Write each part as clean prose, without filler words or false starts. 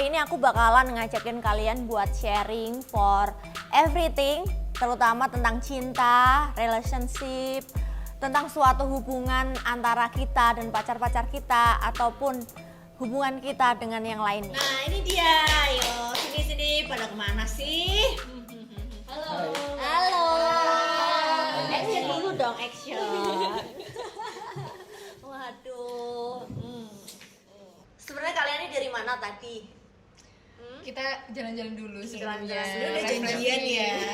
kali ini aku bakalan ngajakin kalian buat sharing for everything, terutama tentang cinta, relationship, tentang suatu hubungan antara kita dan pacar-pacar kita ataupun hubungan kita dengan yang lainnya. Nah ini dia, ayo sini pada kemana sih? Halo. Halo. Action dulu dong, action. Waduh. Sebenarnya kalian ini dari mana tadi? Kita jalan-jalan dulu sebelumnya. Jalan-jalan Udah janjian ya. Iya,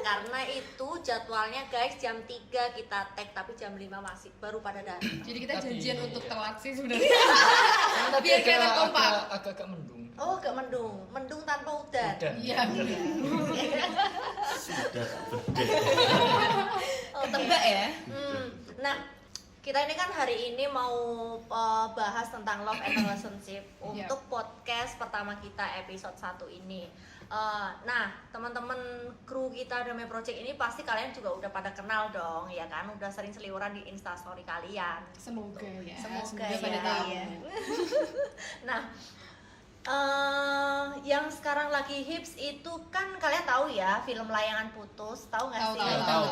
karena itu jadwalnya guys jam 3 kita tag tapi jam 5 masih baru pada datang. Jadi kita janjian untuk telat sih sebenarnya. Tapi biar kelihatan kompak. Agak mendung. Oh, agak mendung. Mendung tanpa udan. Iya. Sudah Ketebak ya. Nah, kita ini kan hari ini mau bahas tentang love and relationship untuk podcast pertama kita episode 1 ini. Nah, teman-teman kru kita Damai Project ini pasti kalian juga udah pada kenal dong, ya kan? Udah sering seliweran di Instastory kalian. Semoga ya. Semoga pada ya. tahu. Nah, yang sekarang lagi hits itu kan kalian tahu ya film Layangan Putus, tahu nggak sih? Tahu.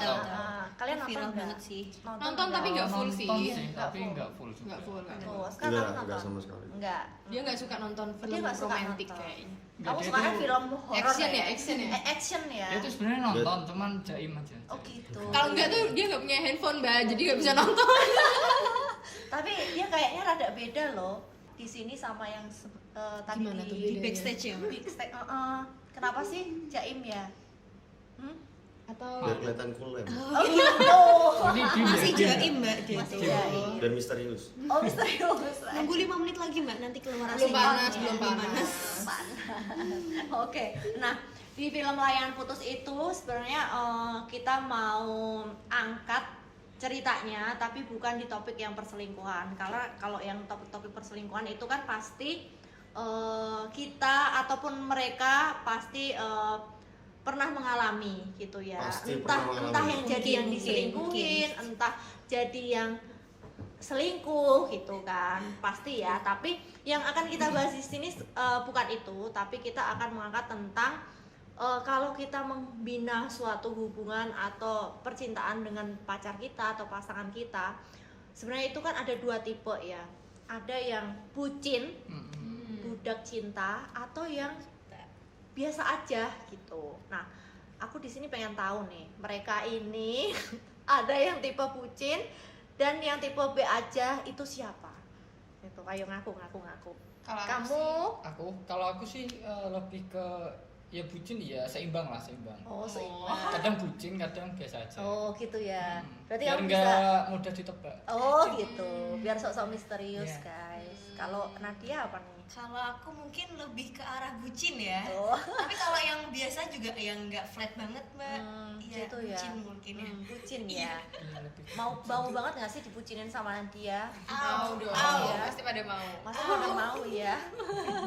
Kalian nonton Viral nggak? banget sih. Nonton tapi nggak full sih. Tapi enggak full juga. Nggak full. Tuh, sekarang kamu Enggak nonton? sama sekali. Enggak. Dia nggak suka nonton Dia film nggak suka romantis nonton. kayaknya. Kamu Dia suka tuh- film horor Action ya, action ya. Action ya. Dia itu sebenarnya nonton, cuman jaim aja. Oh gitu. Kalau enggak tuh dia nggak punya handphone, Mbak, jadi nggak bisa nonton. Tapi dia kayaknya rada beda loh di sini sama yang tadi Gimana tuh di bedanya? Backstage ya? backstage. Kenapa sih Jaim ya? Atau Biar kelihatan cool ya. Oh gitu. Ini dia Masih dia. jaim mbak dia Masih tuh. jaim. Dan misterius. Oh misterius. Nunggu 5 menit lagi mbak, nanti keluar belum hasilnya. panas, belum panas. Oke, nah di film Layangan Putus itu sebenarnya kita mau angkat ceritanya, tapi bukan di topik yang perselingkuhan. Karena kalau yang topik-topik perselingkuhan itu kan pasti kita ataupun mereka pasti pernah mengalami gitu ya. Pasti entah pernah mengalami. entah yang jadi yang diselingkuhin, entah jadi yang selingkuh gitu kan, pasti ya. Tapi yang akan kita bahas di sini bukan itu, tapi kita akan mengangkat tentang kalau kita membina suatu hubungan atau percintaan dengan pacar kita atau pasangan kita, sebenarnya itu kan ada dua tipe ya. Ada yang bucin, budak cinta, atau yang biasa aja gitu. Nah, aku di sini pengen tahu nih, mereka ini ada yang tipe bucin dan yang tipe B aja itu siapa? Itu ayo ngaku. Kalau aku sih lebih ke ya bucin ya seimbang lah, seimbang. Oh, seimbang. Kadang bucin, kadang biasa aja. Oh, gitu ya. Berarti Biar kamu enggak bisa. mudah ditebak. Oh, gitu. Biar sok-sok misterius, Iya. guys. Kalau Nadia apa nih? Kalau aku mungkin lebih ke arah bucin ya. Oh. Tapi kalau yang biasa juga yang nggak flat banget mbak. Iya gitu ya. bucin mungkin ya. Bucin ya. Iya, lebih Mau banget nggak sih dibucinin sama Nadia? Mau dong. ya. Pasti pada mau. Masa pada mau ya?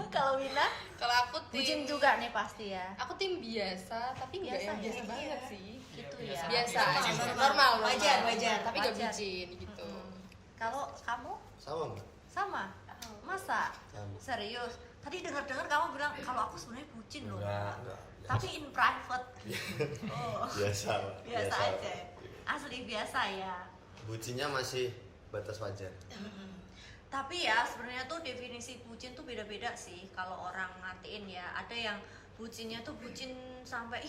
Kalau Wina, Kalau aku bucin tim juga nih pasti ya. Aku tim biasa, tapi nggak Biasa yang ya? biasa banget sih. Gitu Biasa. ya. Biasa, Biasa. normal, Wajar. tapi nggak Wajar. bucin gitu. Kalau kamu Sama mbak? sama? Masa? Sama. Serius? Tadi dengar-dengar kamu bilang kalau aku sebenarnya bucin loh. Enggak. Tapi in private. Oh, Biasa mbak. biasa aja. Asli biasa ya. Bucinnya masih batas wajar. Tapi ya sebenarnya tuh definisi bucin tuh beda-beda sih kalau orang ngertiin ya. Ada yang bucinnya tuh bucin sampai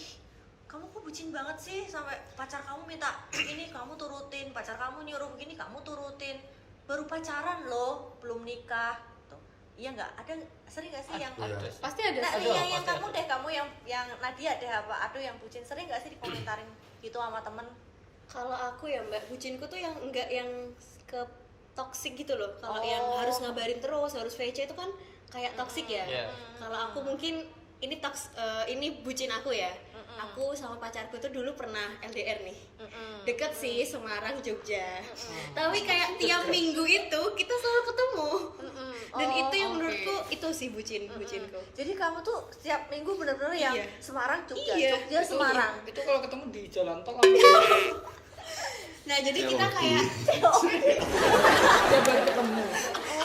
kamu kok bucin banget sih sampai pacar kamu minta ini kamu turutin, pacar kamu nyuruh begini kamu turutin. Baru pacaran loh, belum nikah. Tuh. Iya nggak? Ada sering nggak sih yang Iya. Pasti ada. Nah, Ada, yang pasti kamu ada. deh, kamu yang Nadia deh apa? Aduh yang bucin sering nggak sih dikomentarin gitu sama temen? Kalau aku ya mbak, bucinku tuh yang enggak yang ke toxic gitu loh. Kalau Oh. yang harus ngabarin terus, harus VC itu kan kayak toxic ya. Iya. Kalau aku mungkin ini bucin aku ya. Aku sama pacarku tuh dulu pernah LDR nih. Deket sih, Semarang, Jogja. Tapi kayak tiap minggu itu kita selalu ketemu. Dan Oh, itu yang oke. menurutku itu sih bucinku. Jadi kamu tuh setiap minggu bener-bener yang Iya. Semarang Jogja, Iya, Jogja Semarang. Itu kalau ketemu di jalan tol Nah jadi kita kayak dia baru ketemu.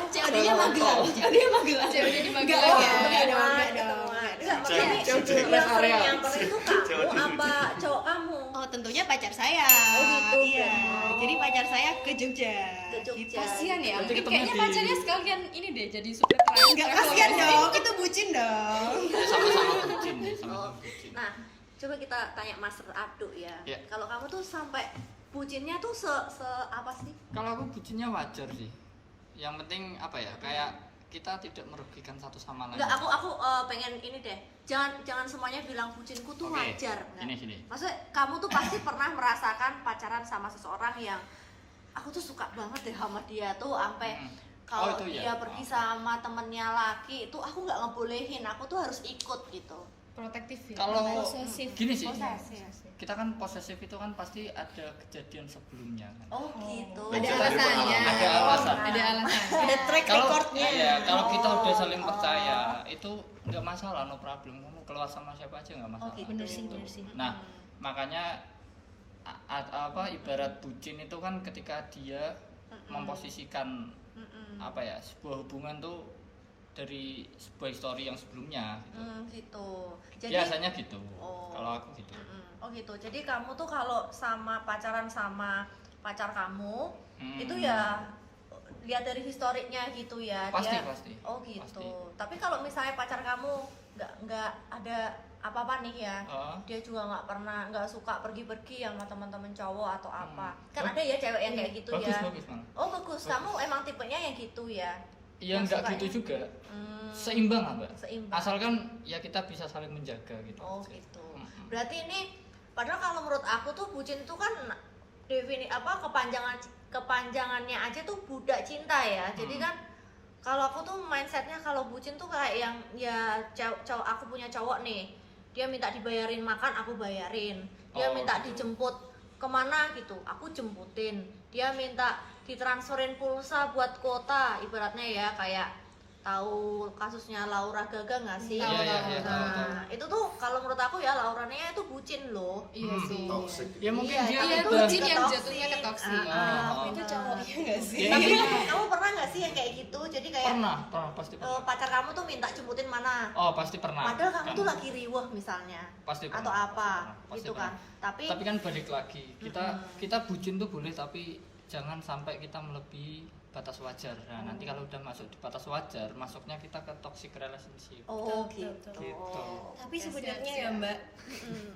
COD-nya Magelang. Oh, dia Magelang. Ceweknya di Enggak, Magelang ya. enggak dong, enggak Enggak, dong. tapi Jauh, jauh, yang rest area. sering nyamperin itu kamu apa cowok kamu? Oh, tentunya pacar saya. Oh, gitu. Iya. Oh. Jadi pacar saya ke Jogja. Ke Jogja. Gitu. Kasian ya, Berarti mungkin ketemu kayaknya di- pacarnya sekalian ini deh jadi super travel. Enggak kasihan dong, itu bucin dong. Sama-sama bucin nih, Oh, sama-sama bucin. nah coba kita tanya Master Abdu ya. Iya. Kalau kamu tuh sampai bucinnya tuh se apa sih? Kalau aku bucinnya wajar sih. Yang penting apa ya? Kayak kita tidak merugikan satu sama lain. Enggak, aku pengen ini deh. Jangan semuanya bilang bucinku tuh Oke, wajar. Enggak. sini. Maksudnya kamu tuh pasti pernah merasakan pacaran sama seseorang yang aku tuh suka banget deh sama dia tuh sampai kalau Oh, itu dia ya. pergi sama temennya laki itu aku nggak ngebolehin, aku tuh harus ikut gitu. Protektif ya. Kalau Posesif. gini sih, Posesif. kita kan posesif itu kan pasti ada kejadian sebelumnya kan. Oh gitu. Ada Dari alasannya. pengalaman. Ada alasan. Ada alasan. Ada track Kalau recordnya. iya, kalau kita udah saling percaya itu nggak masalah, no problem. Kamu keluar sama siapa aja nggak masalah. gitu. Bener sih. Nah, makanya ibarat bucin itu kan ketika dia memposisikan apa ya, sebuah hubungan tuh dari sebuah histori yang sebelumnya gitu. Gitu. Jadi Biasanya gitu. Oh. Kalau aku gitu. Oh gitu. Jadi kamu tuh kalau sama pacaran sama pacar kamu itu ya lihat dari historiknya gitu ya. Pasti, dia, pasti. Oh gitu. Pasti. Tapi kalau misalnya pacar kamu nggak ada apa-apa nih ya, dia juga nggak suka pergi-pergi sama teman-teman cowok atau apa. Kan ada ya cewek yang kayak gitu Bagus, ya. bagus malah. Oh bagus. Kamu emang tipenya yang gitu ya. Iya, Yang nggak sukanya. gitu juga. Seimbang lah, Mbak. Seimbang. Asalkan ya kita bisa saling menjaga gitu. Oh aja. gitu. Berarti ini padahal kalau menurut aku tuh bucin tuh kan kepanjangannya aja tuh budak cinta ya. Jadi kan kalau aku tuh mindsetnya kalau bucin tuh kayak yang ya cowok aku punya cowok nih, dia minta dibayarin makan aku bayarin, dia Oh, minta gitu. dijemput kemana gitu aku jemputin, dia minta ditransferin pulsa buat kota ibaratnya ya, kayak tahu kasusnya Laura Gaga nggak sih? Iya, iya, iya, tahu, tahu. Nah, itu tuh kalau menurut aku ya Lauranya itu bucin loh. Iya sih. Toxic. Ya mungkin Iya, dia Iya, itu udah bucin yang toxic. jatuhnya ke toxic. Oh. Itu cowoknya enggak sih? Ya, Tapi iya. kamu pernah nggak sih yang kayak gitu? Jadi kayak pernah pasti pernah. pacar kamu tuh minta jemputin mana? Oh, pasti pernah. Padahal kamu Kan. tuh lagi riweh misalnya. Pasti Atau pernah, apa pasti gitu pernah. kan. Tapi Tapi kan balik lagi, kita bucin tuh boleh, tapi jangan sampai kita melebihi batas wajar. Nah, nanti kalau udah masuk di batas wajar, masuknya kita ke toxic relationship. oh Betul, gitu. Gitu. Tapi sebenarnya siap, ya siap. Mbak,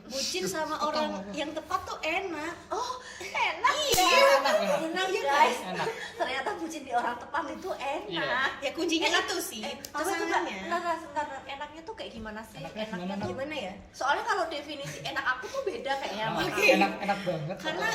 bucin sama orang yang tepat tuh enak. Oh, enak Iya. ya. Enak, enak. Enak Iya, guys. Enak. Ternyata bucin di orang tepat itu enak. Iya. Ya kuncinya itu sih, Coba pasangannya. bentar, enaknya tuh kayak gimana sih? Enaknya Enaknya gimana, tuh Gimana ya? soalnya kalau definisi enak aku tuh beda kayaknya sama Nah, kamu. enak banget. Karena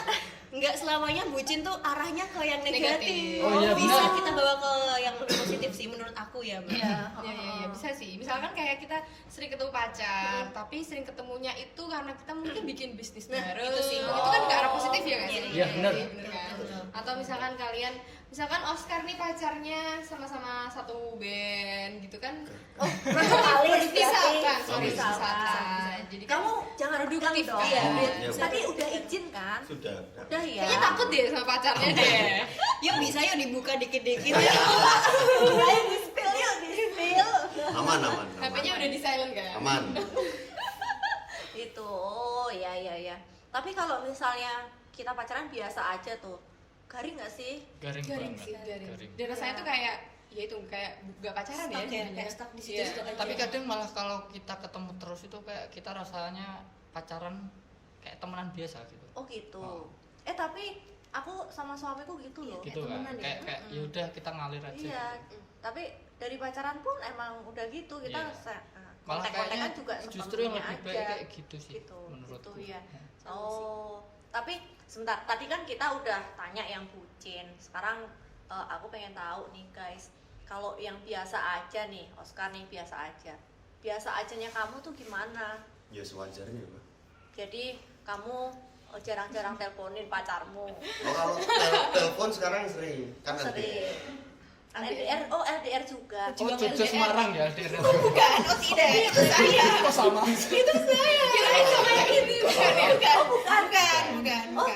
nggak selamanya bucin tuh arahnya ke yang negatif. Negatif. Oh, iya, Bisa benar. kita bawa ke yang lebih positif sih menurut aku ya, Mbak. Iya. Iya, bisa sih. Misalkan kayak kita sering ketemu pacar, tapi sering ketemunya itu karena kita mungkin bikin bisnis Nah, bareng. itu sih. Itu kan ke arah positif ya nggak sih? Iya, benar. bener kan? Atau misalkan kalian, misalkan Oscar nih pacarnya sama-sama satu band gitu kan? Oh, kali Misalkan, sorry, misalkan. misalkan. Jadi kan Kamu jangan rudukan Produktif, dong. iya. Iya, Tadi udah izin kan? Sudah. Udah ya. kayaknya takut deh sama pacarnya deh. Yuk bisa yuk dibuka dikit-dikit. Ayo di spill yuk, di spill. Aman, aman. HP-nya udah di silent kan? Aman. Itu, oh ya. Tapi kalau misalnya kita pacaran biasa aja tuh, garing nggak sih? Garing Garing banget. sih, garing. Garing. Dan rasanya tuh kayak, ya itu kayak gak pacaran Stuck ya, jadinya. kayak stuck di situ Iya. aja. Tapi kadang malah kalau kita ketemu terus itu kayak kita rasanya pacaran kayak temenan biasa gitu. Oh gitu. Oh. Tapi aku sama suamiku gitu loh. Gitu kan. temenan ya. Kayak yaudah kita ngalir aja. Iya. gitu. Tapi dari pacaran pun emang udah gitu kita Iya. Malah kontak-kontakan kayaknya juga justru yang sepenuhnya lebih baik aja. kayak gitu sih Gitu, menurutku. gitu ya. Sama Oh, tapi sebentar. Tadi kan kita udah tanya yang bucin. Sekarang aku pengen tahu nih guys, kalau yang biasa aja nih, Oscar nih biasa aja. Biasa ajanya kamu tuh gimana? Ya sewajarnya, Pak. Jadi kamu jarang-jarang teleponin pacarmu. Oh, kalau telepon sekarang sering. Kan Sering. LDR, LDR juga. Oh, Jogja Semarang ya, LDR. Bukan, oh tidak, itu saya. Kok sama? Kirain sama yang ini. Bukan. Oh,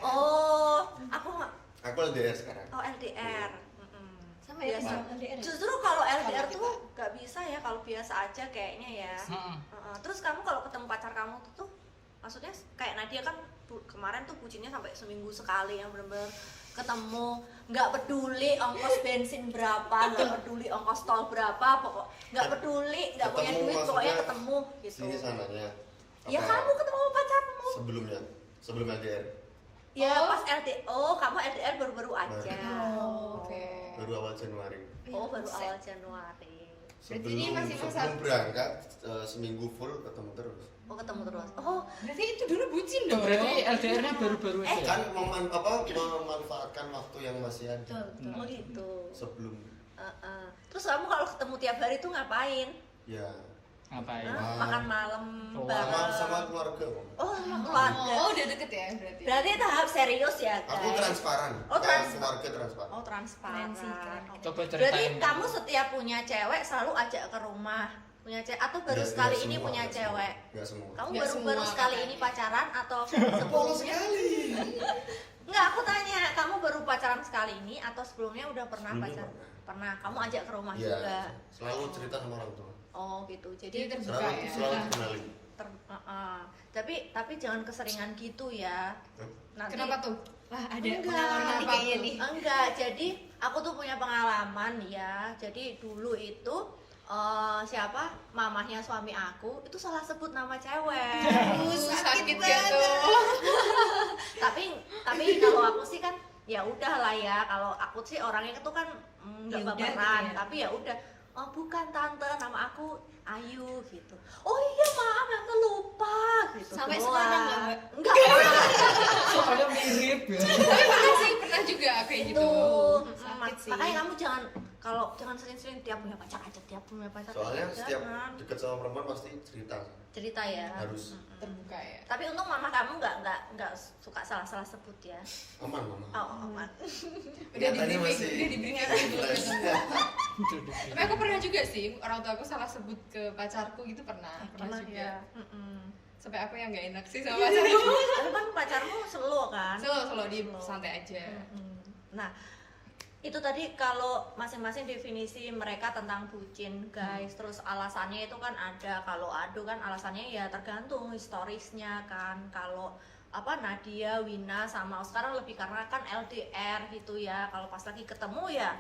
Oh, aku nggak. Aku LDR sekarang. Oh LDR. Mm-mm. sama kayak Biasa. LDR. Justru kalau LDR Kalau tuh gak bisa ya, kalau biasa aja kayaknya ya. Heeh. Terus kamu kalau ketemu pacar kamu tuh maksudnya kayak Nadia kan kemarin tuh bucinnya sampai seminggu sekali yang bener-bener ketemu, nggak peduli ongkos bensin berapa, nggak peduli ongkos tol berapa, pokok nggak peduli, nggak punya Ketemu duit pokoknya maksudnya ketemu gitu. Sini sananya. Ya Apa kamu ketemu sama pacarmu. sebelum LDR. Ya Oh. pas LDR, oh kamu LDR baru-baru aja. Oh, oke. Baru awal Januari. Oh baru awal Januari. Berarti ini masih masa- sebelum berangkat seminggu full ketemu terus. Oh ketemu terus. Oh Berarti itu dulu bucin dong. Berarti LDR-nya baru-baru aja. Kan memanfaatkan waktu yang masih ada oh gitu. sebelum Terus kamu kalau ketemu tiap hari tuh ngapain? ya Ngapain? Hah? Makan malam Oh. bareng. sama keluarga. Om. Oh sama keluarga. Oh, udah deket ya berarti. Berarti tahap serius ya guys. Aku transparan. Oh, transparan. Keluarga transparan. Oh transparan. Keren sih, keren. Oke. Coba Berarti ceritain. kamu setiap punya cewek selalu ajak ke rumah, punya cewek atau baru Nggak- sekali nggak ini semua, punya nggak cewek? semua. Nggak semua. Kamu Nggak baru semua sekali katanya. ini pacaran atau Polos sebelumnya? sekali. Enggak, aku tanya, kamu baru pacaran sekali ini atau sebelumnya udah pernah Sebelumnya pacaran? pernah. Pernah. Kamu ajak ke rumah Iya. juga. Selalu cerita sama orang tua. Oh gitu. Jadi Jadi terbuka ya. Selalu dikenalin. tapi jangan keseringan gitu ya. Nanti Kenapa tuh? Wah, ada Enggak. pengalaman apa Kayaknya tuh? nih. Enggak, jadi aku tuh punya pengalaman ya. Jadi dulu itu siapa mamahnya suami aku itu salah sebut nama cewek. Sakit gitu. tapi kalau aku sih kan ya udah lah ya. Kalau aku sih orangnya itu kan nggak Ya udah baperan, gitu ya. tapi ya udah. Oh bukan tante, nama aku Ayu gitu. Oh iya maaf aku lupa gitu. Sampai doang. sekarang nggak, Mbak? Enggak. Soalnya mirip ya. Tapi pernah sih, pernah juga kayak gitu. Sakit sih. Makanya kamu jangan sering-sering tiap punya pacar aja, tiap punya pacar. Soalnya setiap Jangan. deket sama perempuan pasti cerita. Cerita ya. Harus Terbuka ya. Tapi untung mama kamu nggak suka salah sebut ya. aman mama. Oh, aman. Udah di Nyatanya briefing, masih udah di briefing sebelum fresh. ketemu. Tapi aku pernah juga sih, orang tua aku salah sebut ke pacarku gitu pernah juga. ya. Mm-mm. Sampai aku yang nggak enak sih sama pacarku. Tapi kan pacarmu slow kan? Selalu di santai aja. Mm-mm. Nah, itu tadi kalau masing-masing definisi mereka tentang bucin, guys. Terus alasannya itu kan ada. Kalau adu kan alasannya ya tergantung historisnya kan. Kalau apa Nadia, Wina sama Oscar lebih karena kan LDR gitu ya. Kalau pas lagi ketemu ya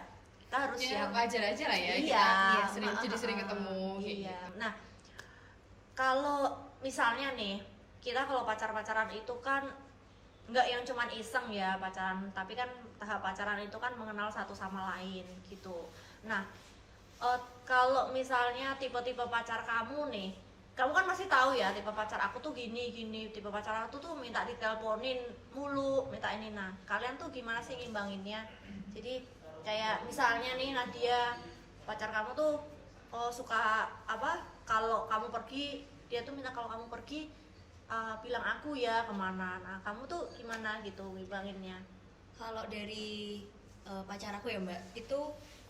kita harus Ya yang wajar aja lah ya. iya, Kita jadi sering ketemu. kayak Iya. gitu. Nah, kalau misalnya nih kita kalau pacaran itu kan nggak yang cuman iseng ya pacaran, tapi kan tahap pacaran itu kan mengenal satu sama lain gitu. Nah, kalau misalnya tipe-tipe pacar kamu nih, kamu kan masih tahu ya tipe pacar aku tuh gini, tipe pacar aku tuh minta diteleponin mulu, minta ini. Nah, kalian tuh gimana sih ngimbanginnya? Jadi kayak misalnya nih Nadia, pacar kamu tuh suka apa? Kalau kamu pergi, dia tuh minta kalau kamu pergi bilang aku ya kemana. Nah kamu tuh gimana gitu ngimbanginnya? Kalau dari pacar aku ya Mbak, itu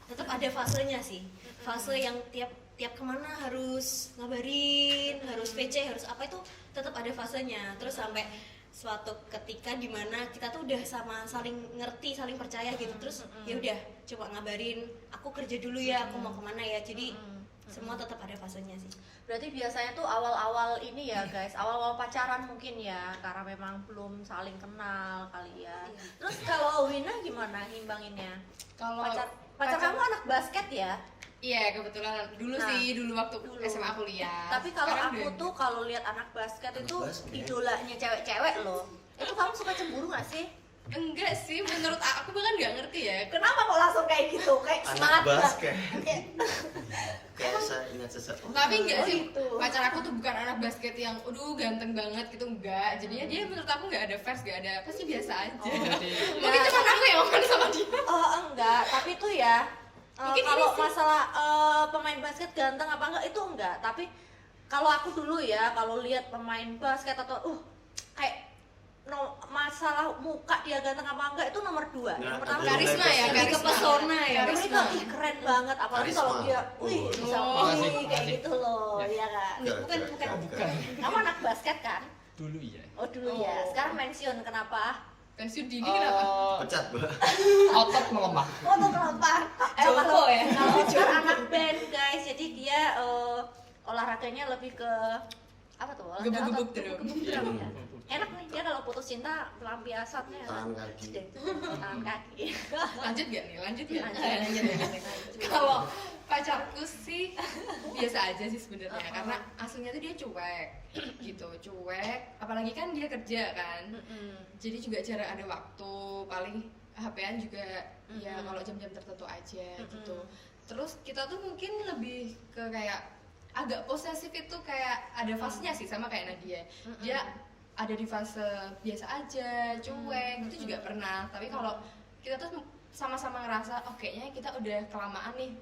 tetap ada fasenya sih. Fase yang tiap kemana harus ngabarin, harus PC, harus apa itu tetap ada fasenya. Terus sampai suatu ketika dimana kita tuh udah sama saling ngerti, saling percaya gitu. Terus ya udah coba ngabarin, aku kerja dulu ya, aku mau kemana ya. Jadi semua tetap ada fasenya sih. Berarti biasanya tuh awal-awal ini ya guys, awal-awal pacaran mungkin ya, karena memang belum saling kenal kali ya. Terus kalau Wina gimana ngimbanginnya? Kalau Pacar kamu anak basket ya? Iya, kebetulan dulu Nah, sih, dulu waktu dulu. SMA kuliah. Tapi kalau Sekarang aku udah tuh kalau lihat anak basket itu basket. idolanya cewek-cewek loh. Itu kamu suka cemburu gak sih? enggak sih, menurut aku bahkan nggak ngerti ya. Kenapa kok langsung kayak gitu? Kayak Anak semangat basket. Kayak- Kayak saya ingat sesuatu. Tapi enggak Oh, sih, gitu. pacar aku tuh bukan anak basket yang aduh ganteng banget gitu, enggak. Jadinya dia menurut aku nggak ada fans, nggak ada apa sih, biasa aja. Berarti Mungkin cuma aku yang ngomong sama dia. Oh enggak, tapi itu ya Mungkin kalau ini sih. masalah pemain basket ganteng apa enggak itu enggak, tapi kalau aku dulu ya kalau lihat pemain basket atau kayak masalah muka dia ganteng apa enggak itu nomor 2. Yang Nah, pertama ada Karisma ya, Lebih karisma. pesona ya, karisma karisma. ih keren banget apalagi kalau Karisma. dia wih bisa Oh, wih, makasih, kayak makasih. gitu loh ya kan. Bukan. Kamu anak basket kan? dulu ya. Oh dulu ya. Oh. Sekarang pensiun kenapa? Pensiun dini kenapa? Pecat, Mbak. Otot melemah. Foto kelapa. Jompo ya? Kalau Oscar anak band guys, jadi dia olahraganya lebih ke apa tuh? Olahraga Gebuk-gebuk otot, drum. gebuk-gebuk drum ya. Enak nih dia kalau putus cinta pelampiasannya Tangan kaki. tangan kaki. Lanjut gak nih? Lanjut gak? Lanjut. Kalau pacarku sih biasa aja sih sebenarnya karena aslinya tuh dia cuek gitu, cuek. Apalagi kan dia kerja kan, jadi juga jarang ada waktu. Paling HP-an juga ya kalau jam-jam tertentu aja gitu. Terus kita tuh mungkin lebih ke kayak agak posesif itu kayak ada fasenya sih sama kayak Nadia. Dia ada di fase biasa aja, cuek, itu juga pernah. Tapi kalau kita tuh sama-sama ngerasa, oh kayaknya kita udah kelamaan nih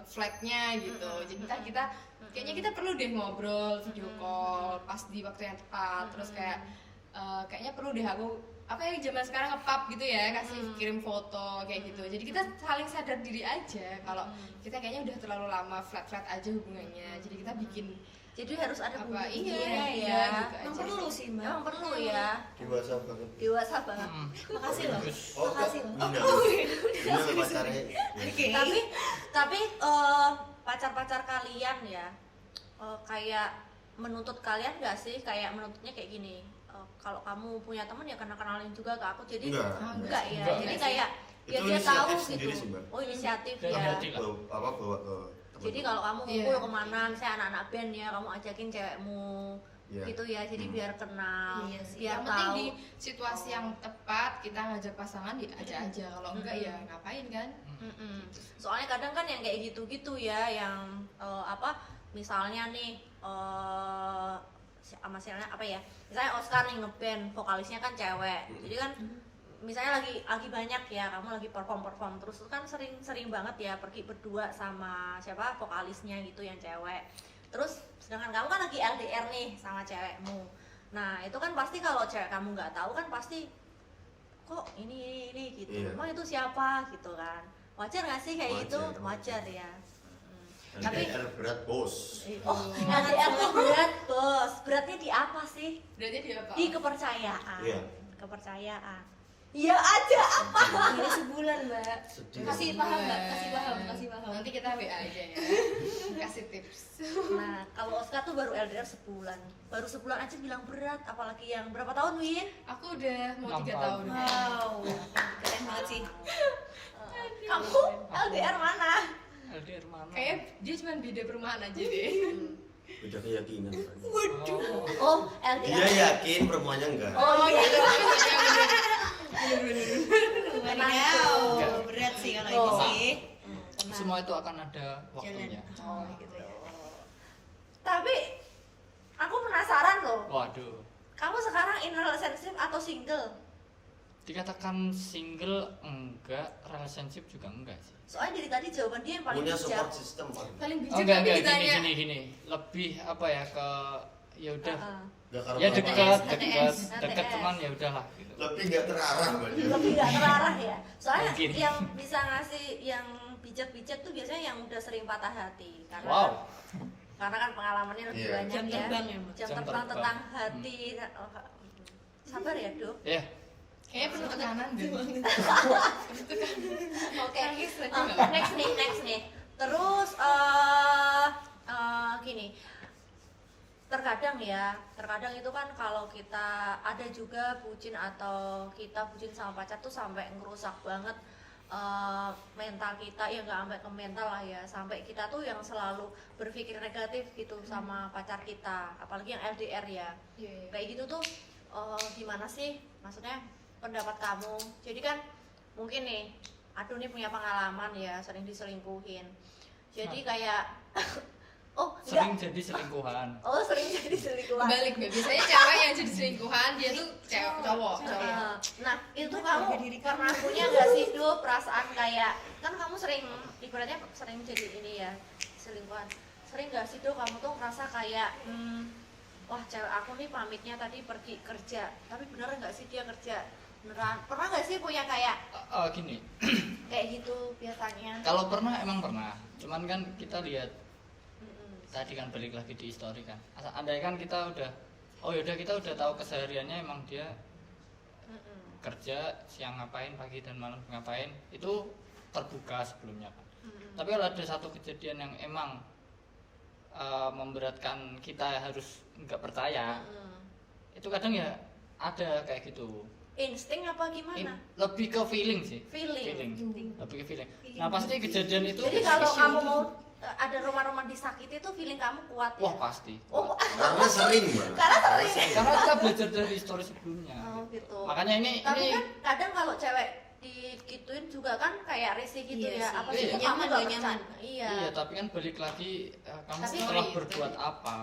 flatnya gitu. Jadi kita kayaknya kita perlu deh ngobrol, video call pas di waktu yang tepat. Terus kayak kayaknya perlu deh aku apa ya zaman sekarang nge-pub gitu ya, kasih kirim foto kayak gitu. Jadi kita saling sadar diri aja kalau kita kayaknya udah terlalu lama flat aja hubungannya. Jadi kita bikin Jadi harus ada apa hubungannya iya ya. gitu Emang aja perlu sih. sih mbak. Emang perlu ya. Dewasa banget. Dewasa banget. Makasih loh. Oh, Makasih loh. Bina pacarnya. Tapi pacar-pacar kalian ya kayak menuntut kalian nggak sih? Kayak menuntutnya kayak gini. Kalau kamu punya teman ya kenalin juga ke aku. Jadi Enggak. enggak ya. Enggak. Jadi kayak Itu ya dia tahu inisiatif sendiri gitu. sih, Mbak. Oh, inisiatif Dan ya. hati lah. Bawa ke Jadi kalau kamu Iya. ngumpul kemana, misalnya anak-anak band ya, kamu ajakin cewekmu, Iya. gitu ya. Jadi biar kenal, Iya sih. biar Yang penting tahu. di situasi yang tepat kita ngajak pasangan ya aja. Kalau enggak ya ngapain kan? Soalnya kadang kan yang kayak gitu-gitu ya, yang misalnya nih misalnya apa ya? Misalnya Oscar nih ngeband, vokalisnya kan cewek. Jadi kan misalnya lagi banyak ya, kamu lagi perform terus kan sering banget ya pergi berdua sama siapa vokalisnya gitu yang cewek. Terus sedangkan kamu kan lagi LDR nih sama cewekmu. Nah, itu kan pasti kalau cewek kamu nggak tahu kan pasti kok ini gitu. Iya. Emang itu siapa gitu kan. Wajar nggak sih kayak gitu? Wajar ya. Tapi LDR berat bos. LDR tuh berat, Bos. Beratnya di apa sih? Berarti dia apa? Di kepercayaan. Iya. Kepercayaan. Iya aja apa? Ini sebulan mbak. Sedih. Kasih paham mbak. Kasih paham. Nanti kita WA aja ya. Kasih tips. Nah, kalau Oscar tuh baru LDR sebulan. Baru sebulan aja bilang berat, apalagi yang berapa tahun, Win? Aku udah mau 6 3 tahun. tahun. Wow. Keren banget sih. Kamu LDR mana? LDR mana? Kayak dia cuma beda perumahan aja deh. Beda keyakinan. Oh. Oh, Dia LDR. yakin perempuannya enggak. Oh, gitu. Wow. Berat sih kalau ini sih. Semua itu akan ada waktunya. Oh gitu ya. Tapi aku penasaran loh. Waduh. Kamu sekarang in relationship atau single? Dikatakan single enggak, relationship juga enggak sih. Soalnya dari tadi jawaban dia yang paling Punya bijak. support system paling. Paling Oh, bijak enggak, tapi enggak, ditanya. gini. Lebih apa ya ke ya udah. Enggak karena Ya apa-apa. dekat cuman ya udahlah gitu. Lebih enggak terarah, Mbak. Lebih gak terarah ya. Soalnya Mungkin. yang bisa ngasih yang bijak-bijak tuh biasanya yang udah sering patah hati. Karena Wow. karena kan pengalamannya lebih Iya. banyak Jam ya. terbang ya, Mbak? Jam Jam terbang terbang. tentang hati. Sabar ya, Dok. Ya, Kayaknya penuh tekanan deh. Oke. Nangis aja nggak? Next nih. Terus gini. Terkadang itu kan kalau kita ada juga bucin atau kita bucin sama pacar tuh sampai ngerusak banget mental kita, ya nggak sampai ke mental lah ya, sampai kita tuh yang selalu berpikir negatif gitu sama pacar kita, apalagi yang LDR ya. Iya. Kayak gitu tuh gimana sih, maksudnya pendapat kamu? Jadi kan mungkin nih, aduh nih punya pengalaman ya, sering diselingkuhin, jadi kayak oh sering enggak, jadi selingkuhan. oh sering jadi selingkuhan. Balik Mbak. Biasanya cewek yang jadi selingkuhan dia tuh cowok. Nah itu kamu pernah punya nggak sih dulu perasaan kayak, kan kamu sering ibaratnya sering jadi ini ya selingkuhan, sering nggak sih dulu kamu tuh merasa kayak wah cewek aku nih pamitnya tadi pergi kerja, tapi beneran nggak sih dia kerja beneran? Pernah nggak sih punya kayak Gini, kayak gitu biasanya? kalau pernah emang pernah. Cuman kan kita lihat tadi kan balik lagi di histori kan. Andai kan kita udah, oh yaudah kita udah tahu kesehariannya emang dia kerja siang ngapain, pagi dan malam ngapain, itu terbuka sebelumnya kan. Tapi kalau ada satu kejadian yang emang memberatkan kita harus nggak percaya, itu kadang ya ada kayak gitu. Insting apa gimana? Lebih ke feeling sih. Feeling. Lebih ke feeling. Nah pasti kejadian itu. Jadi kalau kamu mau ada rumah-rumah disakiti itu feeling kamu kuat ya? Wah pasti. Oh, Karena sering, Mbak. karena sering. Karena kita belajar dari histori sebelumnya. Oh gitu. Makanya Tapi ini kan kadang kalau cewek digituin juga kan kayak risih gitu Iya ya. sih. Apa Iya. sih kok kamu Nyaman, gak gak nyaman. percaya? Iya. iya, tapi kan balik lagi kamu Tapi setelah sorry, berbuat apa.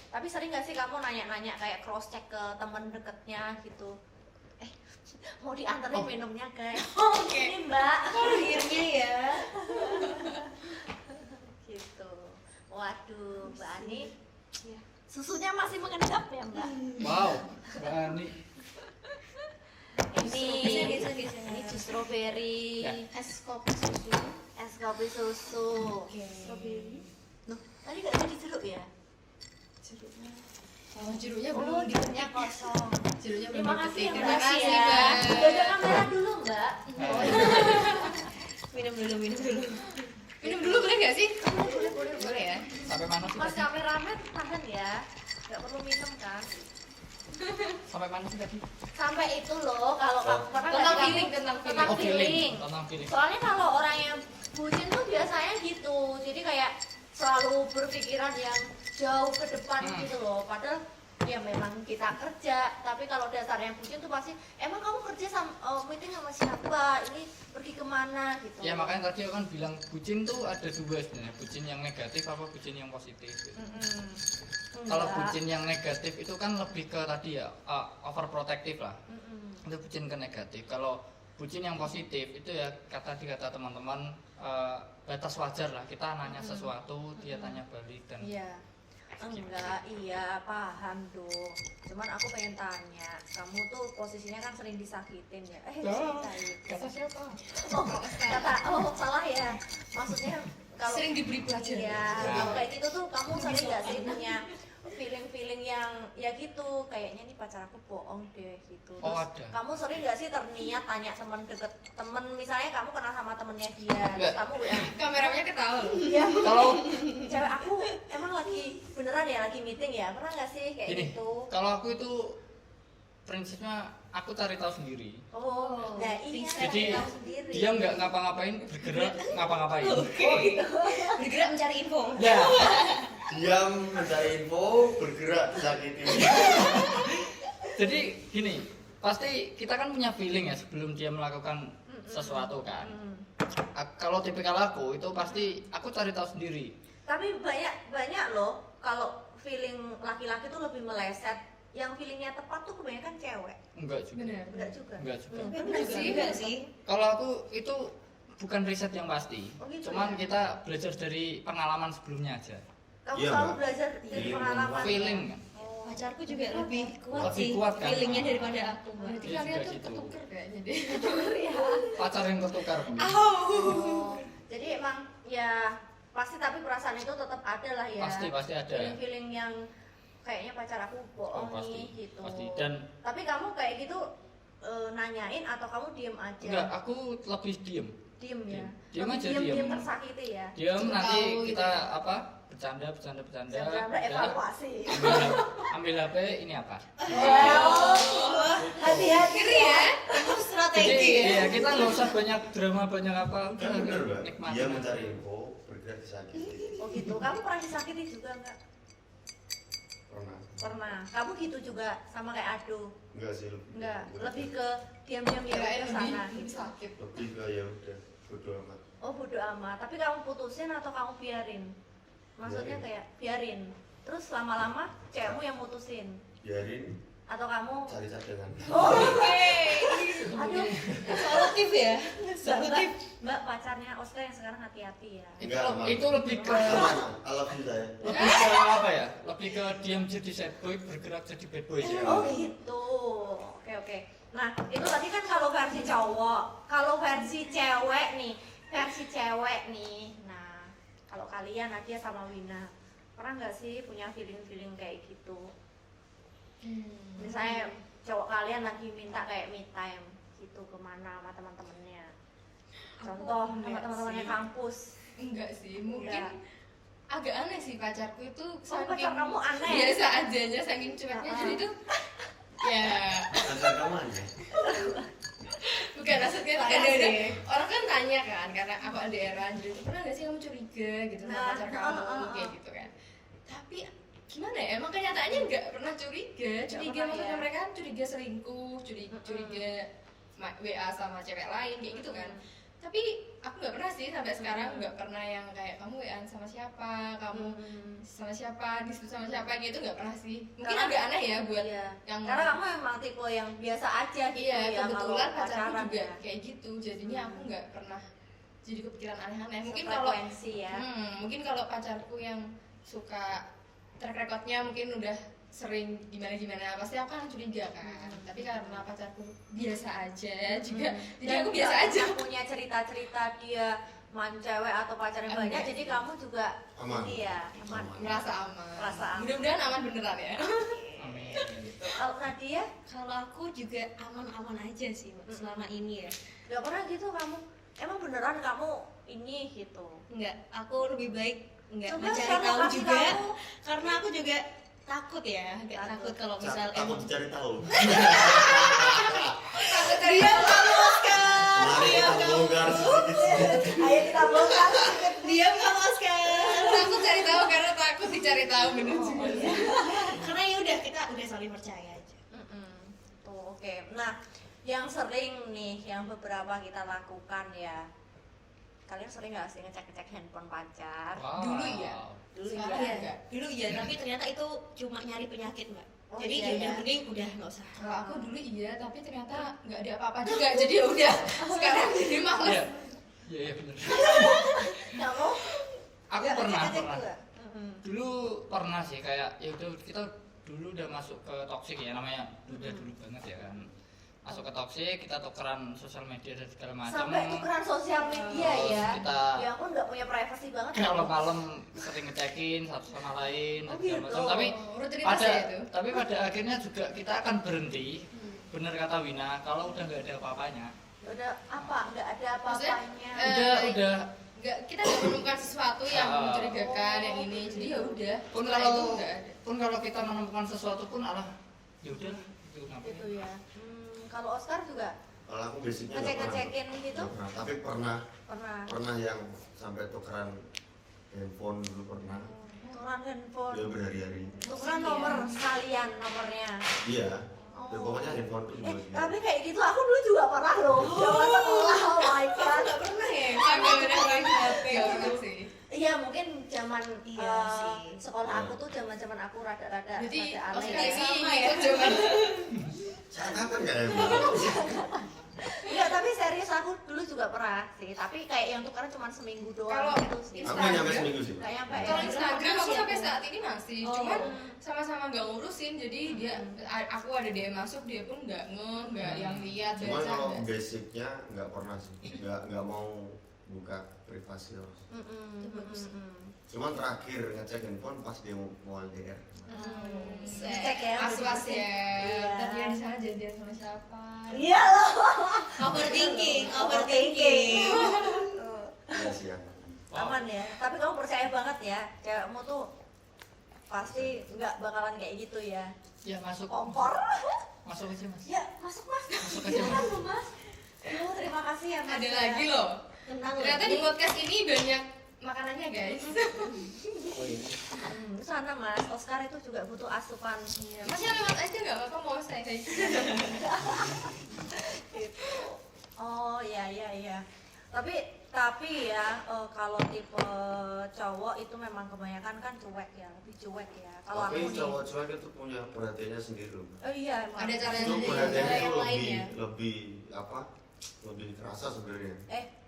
Tapi sering gak sih kamu nanya-nanya kayak cross check ke temen deketnya gitu? Mau dianterin minumnya guys. Oke. Ini Mbak. Akhirnya ya. Gitu. Waduh, Mbak Ani. Susunya masih mengendap ya Mbak? Wow, Mbak Ani. Ini jus strawberry, Ya. Es kopi susu. es kopi susu. Strawberry. Loh, tadi gak jadi jeruk ya? Oh, jeruknya Oh, belum jeruknya kosong. jeruknya belum Terima kasih ya diketik. Mbak. Terima kasih, ya. Mbak. Jaga kamera dulu Mbak. Minum dulu. Minum dulu boleh nggak sih? Boleh ya. Sampai mana sih Mas tadi? kameramen tahan ya. Gak perlu minum kan? Sampai mana sih tadi? Sampai itu loh kalau kamu pernah Tentang nggak sih feeling, kamu- tentang tentang Oh, feeling. Tentang feeling. Soalnya kalau orang yang bucin tuh biasanya gitu. Jadi kayak selalu berpikiran yang jauh ke depan gitu loh. Padahal ya memang kita kerja, tapi kalau dasar yang bucin tuh pasti emang kamu kerja sama meeting sama siapa, ini pergi kemana gitu. Ya makanya tadi aku kan bilang bucin tuh ada dua sebenarnya, bucin yang negatif apa bucin yang positif gitu. Kalau Enggak. bucin yang negatif itu kan lebih ke tadi ya overprotective lah. Itu bucin ke negatif. Kalau bucin yang positif itu ya kata teman-teman batas wajar lah. Kita nanya sesuatu, dia tanya balik dan Iya. Enggak, iya paham dong. Cuman aku pengen tanya, kamu tuh posisinya kan sering disakitin ya? Disakitin. kata siapa? Oh salah ya. Maksudnya kalau Sering diberi pelajaran. Iya, kalau kayak gitu tuh kamu sering nggak sih punya feeling-feeling yang ya gitu, kayaknya nih pacar aku bohong deh gitu. Oh, Terus ada. kamu sering nggak sih terniat tanya temen deket temen, misalnya kamu kenal sama temennya dia, terus Nggak. kamu ya, Kameranya ketawa loh. iya Kalau cewek aku emang lagi beneran ya lagi meeting ya, pernah nggak sih kayak gini, gitu? kalau aku itu prinsipnya aku cari tahu sendiri. Oh, nah iya, Jadi tahu sendiri. dia nggak ngapa-ngapain, bergerak ngapa-ngapain. Bergerak mencari info. Ya, Diam mencari info, bergerak disakiti. jadi gini, pasti kita kan punya feeling ya sebelum dia melakukan sesuatu kan. Kalau tipikal aku itu pasti aku cari tahu sendiri. Tapi banyak loh kalau feeling laki-laki tuh lebih meleset. Yang feelingnya tepat tuh kebanyakan cewek. Enggak juga. Benar. Enggak juga. Enggak juga. Bener sih. Kalau aku itu bukan riset yang pasti. Oh gitu Cuman ya? kita belajar dari pengalaman sebelumnya aja. Kamu Iya, selalu Mbak. belajar dari Feeling. pengalaman. Feeling kan. Pacarku juga lebih kuat Lebih sih kuat kan? feelingnya daripada aku. Mbak. Berarti Dia kalian juga tuh gitu. ketuker kayaknya deh. Pacar yang tertukar. Oh, jadi emang ya pasti tapi perasaan itu tetap ada lah ya. Pasti ada. Feeling-feeling yang kayaknya pacar aku bohong Pasti. nih gitu. Pasti. Dan Tapi kamu kayak gitu nanyain atau kamu diem aja? enggak, aku lebih diem. Diem ya. Diem Lebih aja, diem diem. tersakiti ya. Diem nanti Tahu gitu kita ya. apa? Bercanda. Jangan evaluasi. Ambil HP ini apa? Hati-hati ya. Itu Jadi strategi ya. ya kita nggak usah banyak drama banyak apa. Kan bener, Mbak. Nikmatin Dia aja. mencari info, bergerak disakiti. Oh gitu. Kamu pernah disakiti juga enggak? Pernah. Pernah. Kamu gitu juga sama kayak Ado? Enggak sih, lebih. Enggak. Lebih ke diam-diam ya Kayak ke sana lebih gitu. sakit. Lebih ke ya udah, bodo amat. Oh bodo amat. Tapi kamu putusin atau kamu biarin? Maksudnya Biarin. kayak biarin. Terus lama-lama cewekmu yang mutusin Biarin atau kamu? cari cadangan. Oh, Aduh, solutif ya. Mbak, Mbak pacarnya Oscar yang sekarang hati-hati ya. Itu, Enggak, aman. itu lebih ke I love you saya. lebih ke apa ya? Lebih ke diam jadi sad boy, bergerak jadi bad boy ya. Oh gitu. Oke oke. Nah itu tadi kan kalau versi cowok. Kalau versi cewek nih. Nah kalau kalian Nadia sama Wina pernah nggak sih punya feeling kayak gitu? Misalnya cowok kalian lagi minta kayak me time gitu kemana sama teman-temannya, contoh sama enggak teman-temannya sih. kampus. Enggak sih, mungkin Enggak. agak aneh sih pacarku itu pacar kamu aneh? biasa adanya saking cueknya jadi tuh ya Pacar kamu aja. bukan maksudnya tuh Sayang kadang-kadang sih. orang kan tanya kan karena aku LDR-an jadi tuh pernah gak sih kamu curiga gitu sama Nah, pacar kamu kayak gitu kan, tapi gimana ya emang kenyataannya nggak pernah curiga pernah, maksudnya ya. mereka kan curiga selingkuh curiga WA sama cewek lain kayak gitu kan, tapi aku nggak pernah sih sampai sekarang nggak pernah yang kayak kamu WA sama siapa, kamu sama siapa, di situ sama siapa gitu nggak pernah sih. Mungkin Karena- agak aneh ya buat Iya. yang Karena kamu emang tipe yang biasa aja gitu iya ya kebetulan kalau pacarku pacaran juga ya. kayak gitu, jadinya aku nggak pernah jadi kepikiran aneh-aneh. Mungkin kalau Frekuensi ya. mungkin kalau pacarku yang suka track recordnya mungkin udah sering gimana pasti aku kan curiga kan, tapi karena pacarku biasa aja juga jadi aku biasa nggak aja. pernah punya cerita-cerita dia main cewek atau pacarnya banyak, Enggak jadi sih. kamu juga Aman. iya aman. Merasa aman. Merasa aman. Mudah-mudahan aman beneran ya. Amin. Kalau Nadia Kalau aku juga aman-aman aja sih Mbak, selama ini ya. nggak pernah gitu kamu, emang beneran kamu ini gitu? Enggak, aku lebih baik enggak Coba mencari sekarang tahu kasih juga tahu. karena aku juga takut ya, agak takut kalau misal Takut dicari tahu. dia kamu Oscar, Mari kita bongkar sedikit. Ayo kita bongkar. diam kamu Oscar. Takut cari tahu karena takut dicari tahu bener juga. Karena ya udah kita udah saling percaya aja. Tuh oke. Nah yang sering nih, yang beberapa kita lakukan ya, kalian sering nggak sih ngecek-ngecek handphone pacar? Wow. Dulu iya. Dulu Sekarang ya. enggak. Dulu iya, tapi ternyata itu cuma nyari penyakit Mbak. Oh, Jadi iya, ya udah ya. mending udah nggak usah. Kalau aku dulu iya, tapi ternyata nggak ada apa-apa juga. Jadi ya udah. Sekarang jadi males. Iya. Iya, iya benar. Kamu? Aku Nggak pernah, ngecek-ngecek pernah. juga? Dulu pernah sih kayak ya udah kita dulu udah masuk ke toxic ya namanya. Udah dulu banget ya kan. Masuk ke toxic, kita tukeran sosial media dan segala macam. Sampai tukeran sosial media Terus ya? kita- Ya ampun nggak punya privacy banget. Kalau malam sering ngecekin satu sama lain Oh, dan segala gitu. macam. Tapi Rutinitas pada ya itu. tapi pada akhirnya juga kita akan berhenti. Bener kata Wina, kalau udah nggak ada apa-apanya. Udah apa? Nggak ada Maksudnya, apa-apanya. Udah nggak, kita nggak menemukan sesuatu yang Ah. mencurigakan yang ini. Jadi ya udah. pun Setelah kalau itu nggak ada. pun kalau kita menemukan sesuatu pun alah ya udah itu ngapain. Gitu ya. Kalau Oscar juga Kalau aku basicnya nggak pernah. ngecek-ngecekin gitu? Nggak pernah. Tapi pernah Pernah. yang sampai tukeran handphone dulu pernah. Tukeran handphone. Ya berhari-hari. Tukeran nomor sekalian nomornya. Iya. Ya, pokoknya handphone tuh juga. Tapi kayak gitu aku dulu juga pernah loh. Zaman sekolah, oh my god. Nggak pernah ya. Sampai udah main HP pernah sih. Iya mungkin zaman Iya sih. sekolah aku tuh zaman aku rada-rada Jadi rada aneh. Oscar ya. ini Sama ya. ikut zaman. Saat kapan nggak handphone? Iya tapi serius aku dulu juga pernah sih. Tapi kayak yang tukeran cuma seminggu doang Kalau gitu sih. Aku nggak nyampe seminggu sih. Nggak nyampe ya. Kalau Instagram aku sampai saat ini masih, Oh. cuman sama-sama nggak ngurusin. Jadi dia, aku ada DM masuk, dia pun nggak yang lihat Cuman baca. kalau nggak. basicnya nggak pernah sih. Nggak mau buka privasi harus. Mm-mm, mm-mm. Cuman terakhir ngecek handphone pas dia mau LDR. Cek ya, Was-was udah ya. Iya. Tapi yang di sana jadian sama siapa? Iya loh. Overthinking. Iya sih ya. Aman ya. Tapi kamu percaya banget ya, cewekmu tuh pasti nggak bakalan kayak gitu ya. Ya masuk. Kompor. Masuk aja mas. Ya masuk mas. Masuk aja Silakan mas. loh mas. Terima kasih ya mas. Ada ya. lagi loh. Tentang Ternyata di lebih. podcast ini banyak makanannya guys. Sana mas, Oscar itu juga butuh asupan. Masnya lewat aja nggak apa-apa mau saya kayak gitu. Gitu. Oh iya iya iya. Tapi ya kalau tipe cowok itu memang kebanyakan kan cuek ya, lebih cuek ya. Kalau aku Tapi nih, cowok cuek itu punya perhatiannya sendiri loh. oh iya emang. Ada cara Itu sendiri. perhatiannya yang itu lain lebih ya. lebih apa? Lebih kerasa sebenarnya.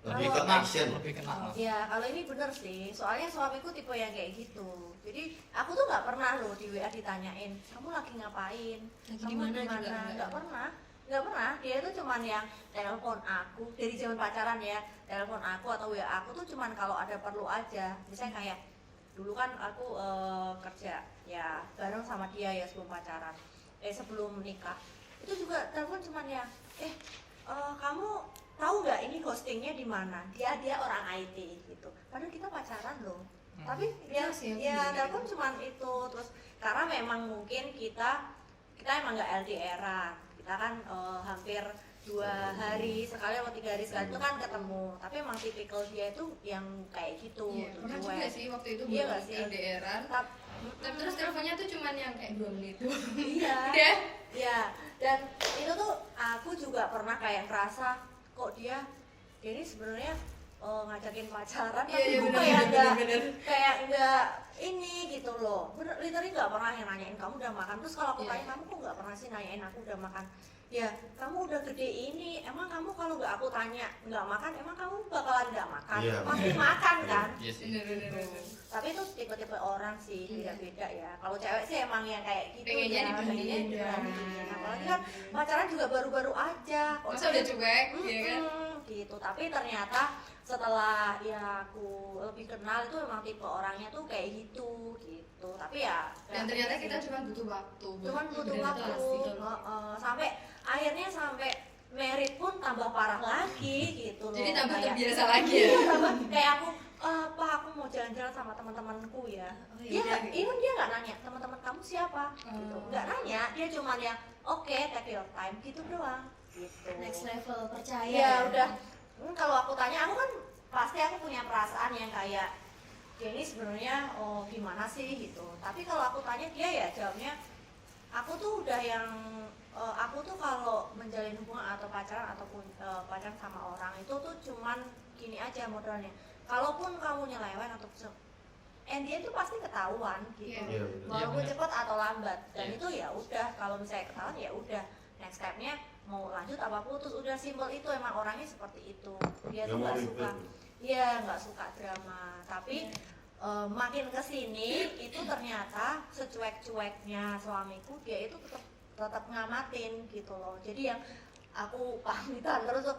Lebih kalau- ke action. Lebih kena. Ya kalau ini bener sih, soalnya suamiku tipe yang kayak gitu. Jadi aku tuh nggak pernah loh di WA ditanyain, kamu lagi ngapain, Lagi kamu di mana juga nggak pernah, nggak pernah. Dia itu cuman yang telepon aku dari zaman pacaran ya, telepon aku atau WA aku tuh cuman kalau ada perlu aja. Misalnya kayak dulu kan aku kerja ya bareng sama dia ya sebelum pacaran, sebelum nikah. itu juga telepon cuman ya kamu tahu nggak ini ghostingnya di mana, dia orang IT gitu, padahal kita pacaran loh. Tapi Iya sih, ya bener. telepon cuman itu. Terus karena memang mungkin kita emang nggak LDR-an, kita kan hampir 2 hari sekali atau 3 hari sekali itu kan ketemu, tapi emang tipikal dia itu yang kayak gitu. Iya, pernah juga cuek. sih waktu itu Iya belum nggak sih? LDR-an. Tapi terus teleponnya tuh cuman yang kayak 2 menit doang. Iya. Udah. Ya, dan itu tuh aku juga pernah kayak ngerasa kok dia ini sebenarnya ngajakin pacaran, Iya, tapi iya, gue bener. kayak enggak ini gitu loh. Bener, literally nggak pernah yang nanyain kamu udah makan. Terus kalau aku Iya. tanya kamu kok nggak pernah sih nanyain aku udah makan. Ya, kamu udah gede ini, emang kamu kalau nggak aku tanya nggak makan, emang kamu bakalan nggak makan? Iya, Pasti bener. makan kan? Iya sih. Bener. Tapi itu tipe-tipe orang sih, Iya. beda-beda ya. Kalau cewek sih emang yang kayak gitu Pengennya ya, dibandingin. pengennya dibandingin. Apalagi kan pacaran juga baru-baru aja. Kok Masa udah cuek, ya kan? gitu. Tapi ternyata setelah ya aku lebih kenal itu emang tipe orangnya tuh kayak gitu. Tapi ya Dan ternyata kita cuma butuh waktu. cuman butuh waktu. beradaptasi. Sampai akhirnya sampai merit pun tambah parah lagi gitu loh. Jadi tambah Kayak- terbiasa lagi ya. Iya, tambah kayak aku Pak, aku mau jalan-jalan sama teman-temanku ya. Oh, Dia iya, gitu. even dia nggak nanya teman-teman kamu siapa, gitu. Oh. Nggak nanya, dia cuma yang oke, take your time gitu doang. Gitu. Next level percaya. Ya udah. Kalau aku tanya, aku kan pasti aku punya perasaan yang kayak dia ini sebenarnya gimana sih gitu. Tapi kalau aku tanya dia ya jawabnya, aku tuh udah yang aku tuh kalau menjalin hubungan atau pacaran ataupun pacaran sama orang itu tuh cuman gini aja modalnya. Kalaupun kamu nyeleweng atau dia tuh pasti ketahuan gitu. Iya. Iya, bener. Walaupun Iya, bener. cepat atau lambat. Dan Iya. itu ya udah, kalau misalnya ketahuan ya udah. Next stepnya mau lanjut apa putus, udah simpel itu, emang orangnya seperti itu. Dia tuh Nggak mau nggak ribet. suka, iya nggak suka drama. Tapi makin kesini itu ternyata secuek-cueknya suamiku, dia itu tetap ngamatin gitu loh. Jadi yang aku pamitan terus tuh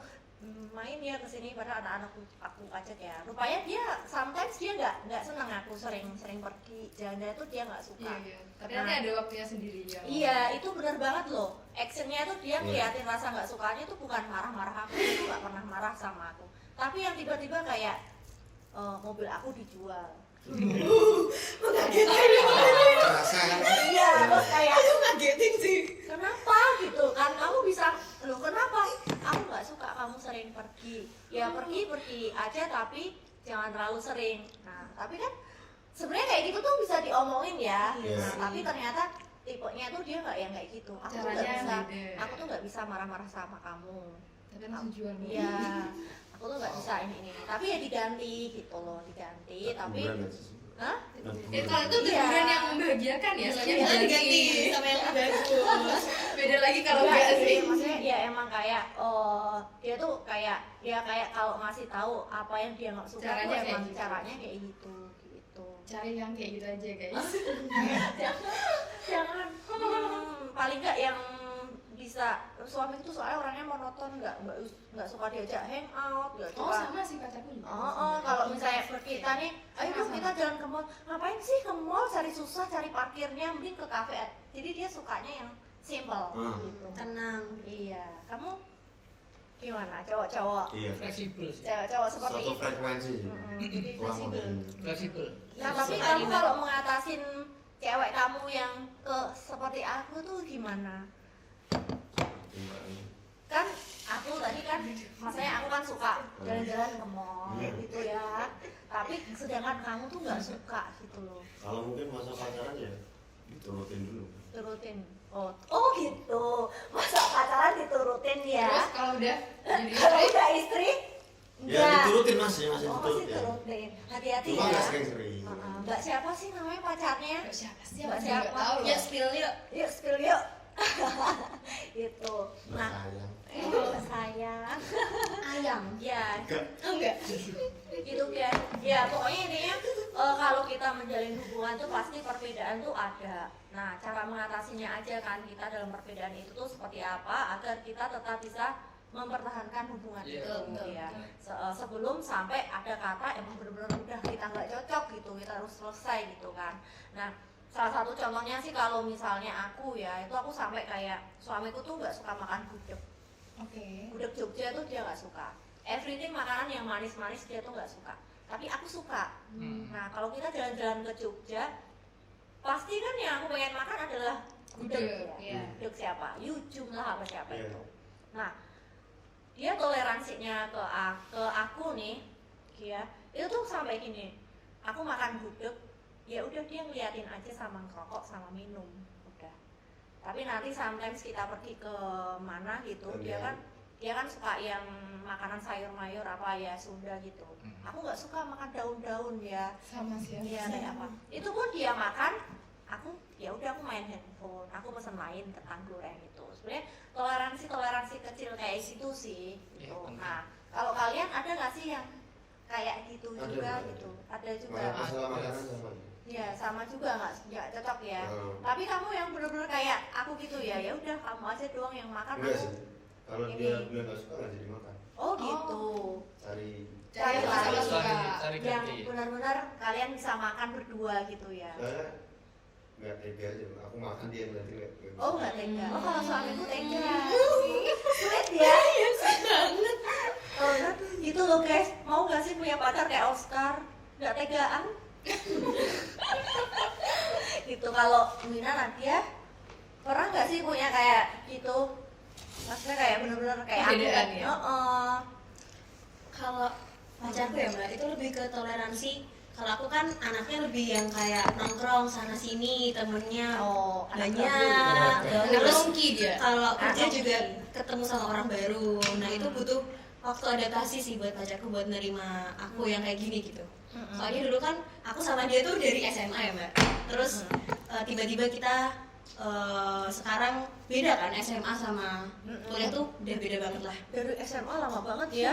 main ya kesini, padahal anak-anakku aku ajak ya. Rupanya dia sometimes dia nggak seneng aku sering pergi jalan-jalan tuh dia nggak suka. Iya. Tapi nanti ada waktunya sendiri ya. Iya, itu benar banget loh. Actionnya tuh dia Iya. ngeliatin rasa nggak sukanya tuh bukan marah-marah aku, itu nggak pernah marah sama aku. Tapi yang tiba-tiba kayak mobil aku dijual. Terasa kan? Iya, terus kayak Ngagetin sih. kenapa gitu kan? Kamu bisa, loh kenapa? Aku nggak suka kamu sering pergi. Ya pergi aja tapi jangan terlalu sering. Nah, tapi kan sebenarnya kayak gitu tuh bisa diomongin ya. Iya. Nah, tapi ternyata tipenya tuh dia nggak yang kayak gitu. Aku tuh nggak Caranya bisa, beda. aku tuh nggak bisa marah-marah sama kamu. Tapi langsung jual. Iya, aku tuh nggak bisa ini. Tapi ya diganti gitu loh, diganti. Tapi, Kuburan nggak sih? hah? Ya kalau itu Iya. teguran yang membahagiakan ya, soalnya Iya, diganti. sama yang bagus. Beda lagi kalau Enggak enggak sih. maksudnya ya emang kayak dia tuh kayak kalau ngasih tahu apa yang dia nggak suka Caranya tuh kayak emang gitu. caranya kayak gitu. Cari yang kayak gitu aja guys. Jangan paling nggak yang bisa, suami itu soalnya orangnya monoton, nggak suka diajak hangout, nggak Oh suka. sama sih pacarku juga. Kalau misalnya kita nih, ayo dong kita jalan ke mall. Ngapain sih ke mall, cari susah, cari parkirnya, mending ke kafe. Jadi dia sukanya yang simple gitu. Tenang. Iya, kamu gimana? Cowok-cowok, Iya. Fleksibel sih. cowok-cowok seperti Satu itu. frekuensi. Jadi fleksibel. Fleksibel. Nah, tapi kamu kalau mengatasin cewek kamu yang seperti aku tuh gimana? Kan aku tadi kan, maksudnya aku kan suka jalan-jalan ke mall gitu ya. Tapi sedangkan kamu tuh nggak suka gitu loh. Kalau mungkin masa pacaran ya diturutin dulu. Turutin. Oh gitu. Masa pacaran diturutin ya? Terus kalau udah jadi Kalau istri, udah istri? Ya Enggak. diturutin masih Oh, masih diturutin. turutin. Hati-hati Cuma ya. nggak sering-sering. Mbak siapa sih namanya pacarnya? Mbak siapa sih? Mbak Aku siapa? nggak tahu. Ya spill yuk. Yuk spill yuk. Gitu. Nah, Nah, sayang. sayang. Ayam. Ya, Enggak. Oh enggak. gitu kan. Ya, pokoknya intinya kalau kita menjalin hubungan tuh pasti perbedaan tuh ada. Nah, cara mengatasinya aja kan, kita dalam perbedaan itu tuh seperti apa agar kita tetap bisa mempertahankan hubungan Iya, itu betul, ya. Sebelum sampai ada kata emang benar-benar udah kita nggak cocok gitu, kita harus selesai gitu kan. Nah, salah satu contohnya sih kalau misalnya aku ya, itu aku sampai kayak suamiku tuh nggak suka makan gudeg. Gudeg Jogja tuh dia nggak suka. Everything makanan yang manis-manis dia tuh nggak suka. Tapi aku suka. Nah kalau kita jalan-jalan ke Jogja, pasti kan yang aku pengen makan adalah gudeg. Ya. Gudeg siapa? Yujum lah apa siapa itu. Nah dia toleransinya ke aku nih, ya itu tuh sampai gini. Aku makan gudeg, ya udah dia ngeliatin aja sama ngerokok sama minum, udah. Tapi nanti sometimes kita pergi ke mana gitu, dia kan suka yang makanan sayur mayur apa ya Sunda gitu. Aku nggak suka makan daun-daun ya. Sama sih. Iya kayak apa. Itu pun dia makan, aku ya udah aku main handphone, aku pesen lain kentang goreng itu. Sebenarnya toleransi kecil kayak gitu sih. Gitu. Nah kalau kalian ada nggak sih yang kayak gitu juga gitu? Ada juga. Masalah makanan sama. Iya sama juga nggak cocok ya. Tapi kamu yang bener-bener kayak aku gitu ya, ya udah kamu aja doang yang makan. Enggak aku sih. Kalau dia nggak suka nggak jadi makan. Oh gitu. Cari Cari Cari masalah lain. suka. Cari Yang ganti. benar-benar kalian bisa makan berdua gitu ya. soalnya nggak tega aja. Aku makan dia berarti nggak bisa. Oh nggak tega. Oh kalau suamiku tega. Sulit ya. Banget. Oh gitu loh guys. Mau nggak sih punya pacar kayak Oscar? Nggak tegaan. Gitu kalau Mina Nadia pernah nggak sih punya kayak gitu? Maksudnya kayak bener-bener kayak aku Perbedaan kan? ya? Kalau pacarku ya mbak, itu lebih ke toleransi. Kalau aku kan anaknya lebih yang kayak nongkrong sana sini, temennya Oh, anak banyak. Anak Terus nongki dia. kalau kerja Anak juga nongki. ketemu sama orang baru. Nah itu butuh waktu adaptasi sih buat pacarku buat nerima aku yang kayak gini gitu. Soalnya dulu kan aku sama dia tuh dari SMA ya mbak. Terus tiba-tiba kita sekarang beda kan, SMA sama kuliah tuh udah beda banget lah. Dari SMA lama banget ya.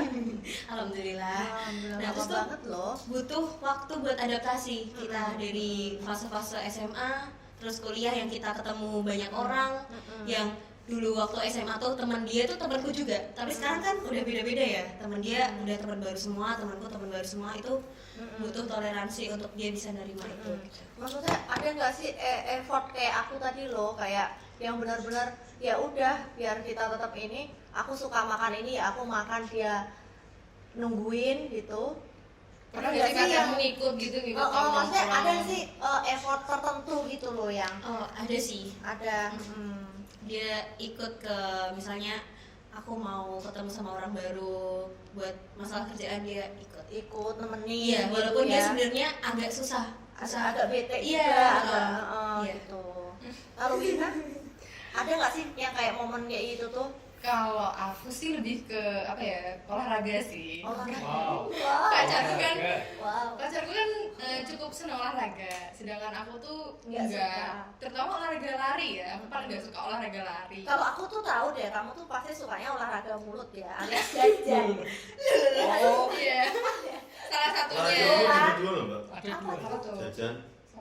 Alhamdulillah. Alhamdulillah Nah, lama terus tuh banget loh. butuh waktu buat adaptasi kita dari fase-fase SMA terus kuliah yang kita ketemu banyak orang yang dulu waktu SMA tuh teman dia tuh temanku juga, tapi sekarang kan udah beda-beda ya, teman dia udah teman baru semua, temanku teman baru semua, itu butuh toleransi untuk dia bisa nerima itu gitu. Maksudnya ada nggak sih effort kayak aku tadi loh, kayak yang benar-benar ya udah biar kita tetap ini, aku suka makan ini ya aku makan, dia nungguin gitu. Pernah nggak nggak sih yang kamu ikut gitu gitu? maksudnya ada sih effort tertentu gitu loh yang Oh ada sih, ada. dia ikut ke misalnya aku mau ketemu sama orang baru buat masalah kerjaan, dia ikut nemenin. iya gitu walaupun dia ya. sebenarnya agak susah agak bete Iya, juga, iya. gitu. Kalau Wina ada nggak sih yang kayak momen kayak gitu tuh? Kalau aku sih lebih ke apa ya, olahraga sih. Wow. Pacarku kan, Wow. pacarku kan cukup senang olahraga, sedangkan aku tuh Nggak suka. enggak. Terutama olahraga lari ya, aku paling nggak suka olahraga lari. Kalau aku tuh tahu deh, kamu tuh pasti sukanya olahraga mulut ya, alias jajan. Oh iya, salah Ada satunya. dua loh mbak. Ada dua. Apa tuh? Jajan,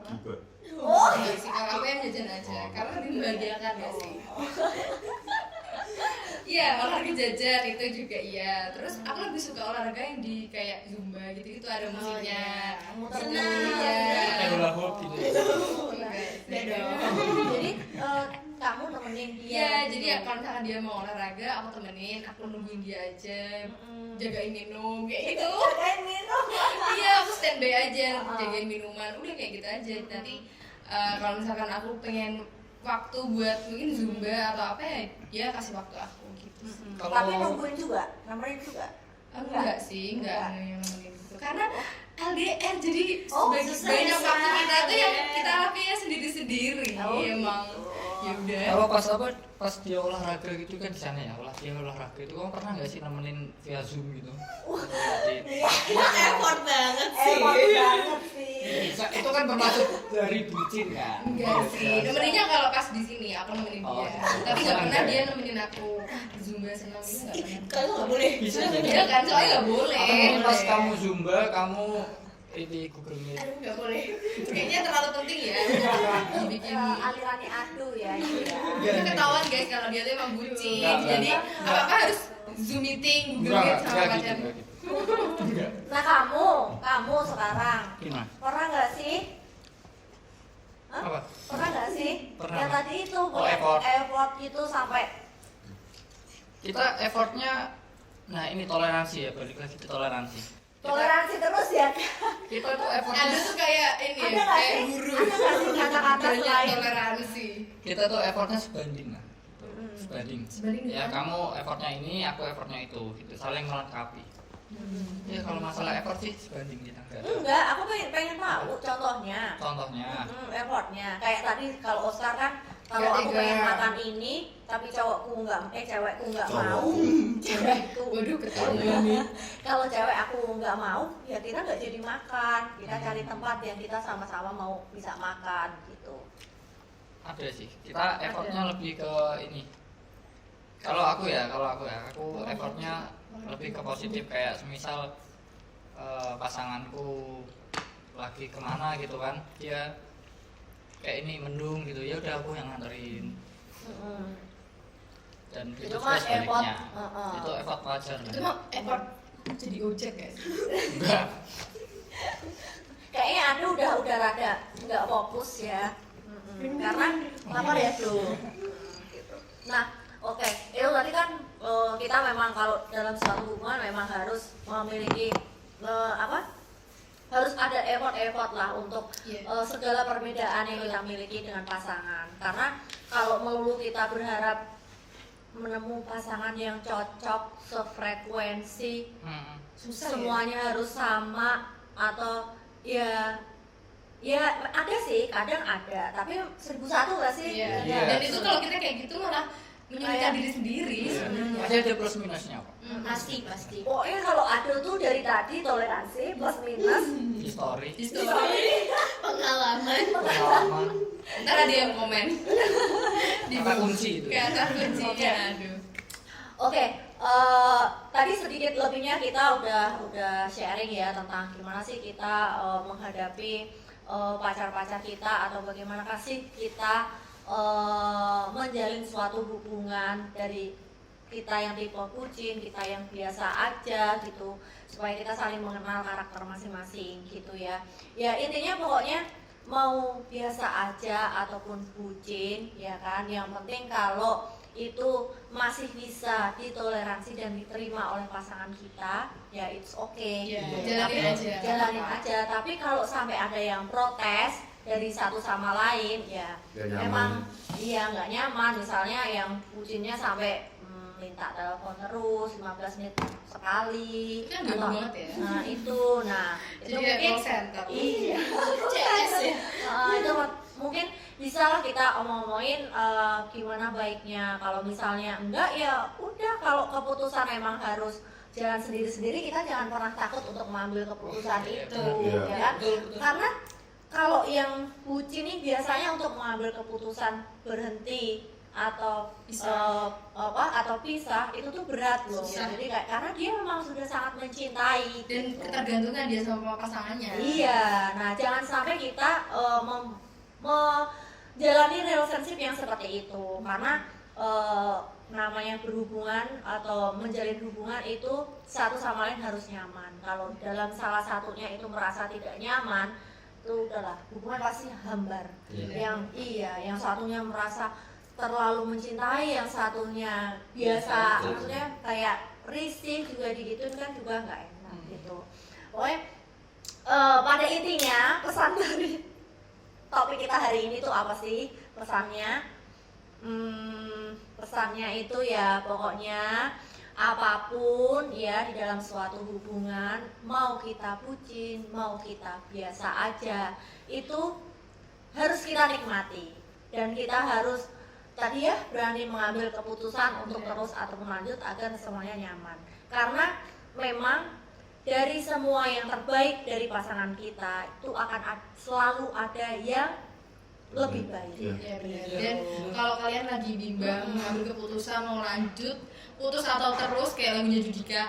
giba. Oh, Iya sih, kalau aku yang jajan aja, karena lebih membahagiakan ya sih. Iya, olahraga jajan itu juga iya. Terus aku lebih suka olahraga yang di kayak zumba gitu-gitu, ada musiknya. muter-muter. Iya. Kayak hula hoop gitu. Iya dong. Jadi kamu nemenin dia. Iya, gitu. jadi ya kalau misalkan dia mau olahraga, aku temenin, aku nungguin dia aja, jagain minum kayak gitu. Jagain minum. Iya, aku standby aja, jagain minuman, udah kayak gitu aja. Nanti kalau misalkan aku pengen waktu buat mungkin zumba atau apa ya, dia kasih waktu aku gitu. Kalau Tapi nungguin juga, nemenin juga. Enggak sih, enggak yang nemenin gitu. Karena LDR jadi Oh, banyak susah. waktu kita tuh yang kita lakuinnya sendiri-sendiri. Oh, Emang ya udah. Kalau pas dia olahraga gitu kan di sana ya, dia olahraga itu kamu pernah nggak sih nemenin via Zoom gitu? Jadi, itu effort banget sih. Emang banget sih. itu kan termasuk dari bucin kan? Enggak sih, nemeninnya kalau pas di sini aku nemenin Oh, dia. iya. Tapi nggak pernah Enggak. dia nemenin aku. Zumba senang gitu nggak pernah. Kalau nggak boleh Bisa Iya kan, soalnya nggak boleh. Atau mungkin pas kamu Zumba, kamu ini Google Meet. Aduh nggak boleh. Kayaknya terlalu penting ya. Dibikin. Alirannya adu ya. Gitu ya. Itu ketahuan guys kalau dia tuh emang bucin. Enggak, Jadi enggak. apa-apa harus Zoom meeting, Google Meet sama Enggak gitu, pacar. enggak gitu. Enggak. Nah kamu sekarang Gimana? pernah nggak sih? Hah? Apa? kita effortnya, nah ini toleransi ya, balik lagi ke toleransi. Toleransi terus ya. Kita tuh effortnya, Ada tuh kayak ini Ada ya, nggak kayak sih? guru. Ada nggak sih kata-kata Banyak selain toleransi. kita tuh effortnya sebanding lah. Sebanding. Sebanding Ya dengan? kamu effortnya ini, aku effortnya itu, gitu. Saling melengkapi. Ya kalau masalah effort sih sebanding kita enggak. Enggak, aku pengen tahu contohnya. Contohnya, Effortnya kayak tadi kalau Oscar kan kalau Nggak aku tega. pengen makan ini tapi cewekku nggak Cowok. mau, cewekku Waduh, ketahuan nih. kalau cewek aku nggak mau ya kita nggak jadi makan, kita cari tempat yang kita sama-sama mau bisa makan gitu. ada sih. Kita effortnya lebih ke ini. Kalau aku aku effortnya lebih ke positif, kayak semisal pasanganku lagi kemana gitu kan, dia kayak ini mendung gitu, ya udah aku yang nganterin. Dan Itu itu mah juga sebaliknya. effort, Itu effort wajar. Itu mah effort jadi ojek ya. Enggak. Kayaknya Anda udah rada nggak fokus ya. Karena apa ya tuh. Gitu. Nah, oke. Itu tadi kan kita memang kalau dalam suatu hubungan memang harus memiliki harus ada effort lah untuk segala perbedaan yang kita miliki dengan pasangan. Karena kalau melulu kita berharap menemukan pasangan yang cocok, sefrekuensi, Susah semuanya harus sama atau ya ada sih, kadang ada, tapi 1001 nggak sih? Iya. Iya. Dan itu kalau kita kayak gitu malah menyulitkan diri sendiri sebenarnya. Pasti ada plus minusnya kok. Pasti. Pokoknya kalau ada tuh dari tadi toleransi plus minus. Histori, Histori, Pengalaman. pengalaman, ntar ada yang komen di kata kunci itu. kata kuncinya. Aduh. Oke, tadi sedikit lebihnya kita udah sharing ya tentang gimana sih kita menghadapi pacar-pacar kita atau bagaimana sih kita menjalin suatu hubungan dari kita yang tipe kucing, kita yang biasa aja gitu, supaya kita saling mengenal karakter masing-masing gitu ya. Ya intinya pokoknya mau biasa aja ataupun bucin ya kan, yang penting kalau itu masih bisa ditoleransi dan diterima oleh pasangan kita, ya it's okay. Ya, gitu. jalanin Tapi- aja. jalanin aja. Tapi kalau sampai ada yang protes dari satu sama lain, ya Nggak nyaman. memang iya nggak nyaman. Misalnya yang bucinnya sampai minta telepon terus 15 menit sekali. Itu kan ganggu atau- banget ya. Nah itu Jadi kayak call center. Iya. CS ya. Itu mungkin bisa lah kita omongin gimana baiknya. Kalau misalnya enggak ya udah, kalau keputusan emang harus jalan sendiri-sendiri, kita jangan pernah takut untuk mengambil keputusan itu, Iya. ya kan? Karena kalau yang bucin nih biasanya untuk mengambil keputusan berhenti atau atau pisah itu tuh berat loh. Susah. Jadi kayak karena dia memang sudah sangat mencintai Dan gitu. ketergantungan dia sama pasangannya. Iya, nah jangan sampai kita menjalani relationship yang seperti itu, karena namanya berhubungan atau menjalin hubungan itu satu sama lain harus nyaman. Kalau dalam salah satunya itu merasa tidak nyaman, itu udahlah hubungan pasti hambar. Yang satunya merasa terlalu mencintai, yang satunya biasa, maksudnya kayak risih juga digituin kan juga nggak enak gitu. Pokoknya pada intinya pesan dari topik kita hari ini tuh apa sih pesannya? Pesannya itu ya pokoknya apapun ya di dalam suatu hubungan, mau kita bucin, mau kita biasa aja, itu harus kita nikmati dan kita harus tadi ya berani mengambil keputusan untuk terus atau lanjut agar semuanya nyaman. Karena memang dari semua yang terbaik dari pasangan kita itu akan selalu ada yang lebih baik. Iya. Iya benar. Dan kalau kalian lagi bimbang mengambil keputusan mau lanjut, putus atau terus kayak lagunya Judika.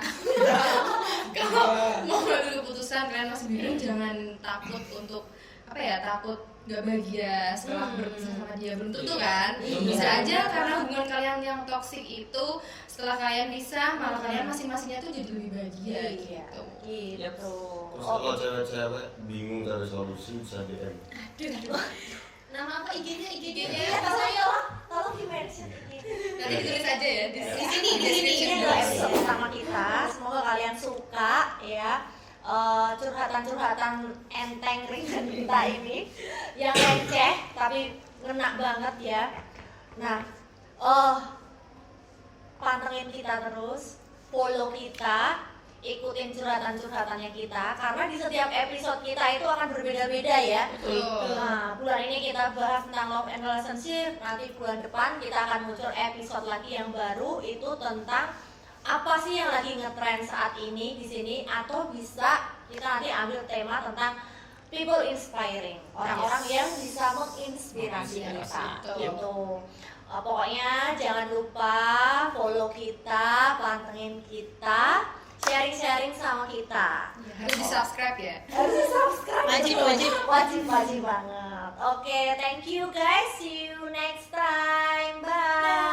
Kalau mau mengambil keputusan kalian masih bingung, jangan takut untuk takut nggak bahagia setelah berpisah sama dia. Belum tentu kan? Bisa aja karena hubungan kalian yang toksik itu setelah kalian pisah malah kalian masing-masingnya tuh jadi lebih bahagia gitu. Gitu. Terus kalau cewek-cewek bingung cari solusi bisa DM. Nama apa IG-nya? Iya, tolong di mention ini. Nanti ditulis aja ya di sini. Ini adalah episode pertama kita. Semoga kalian suka ya. Curhatan-curhatan enteng ringan kita ini yang receh tapi ngena banget ya. Nah, pantengin kita terus, follow kita, ikutin curhatan-curhatannya kita karena di setiap episode kita itu akan berbeda-beda ya. Nah, bulan ini kita bahas tentang love and relationship, nanti bulan depan kita akan muncul episode lagi yang baru itu tentang apa sih yang lagi ngetrend saat ini di sini, atau bisa kita nanti ambil tema tentang people inspiring, orang-orang yang bisa menginspirasi kita gitu. Pokoknya jangan lupa follow kita, pantengin kita, sharing-sharing sama kita. Harus di subscribe ya. Harus di subscribe. Wajib. Wajib banget. Oke, thank you guys. See you next time. Bye.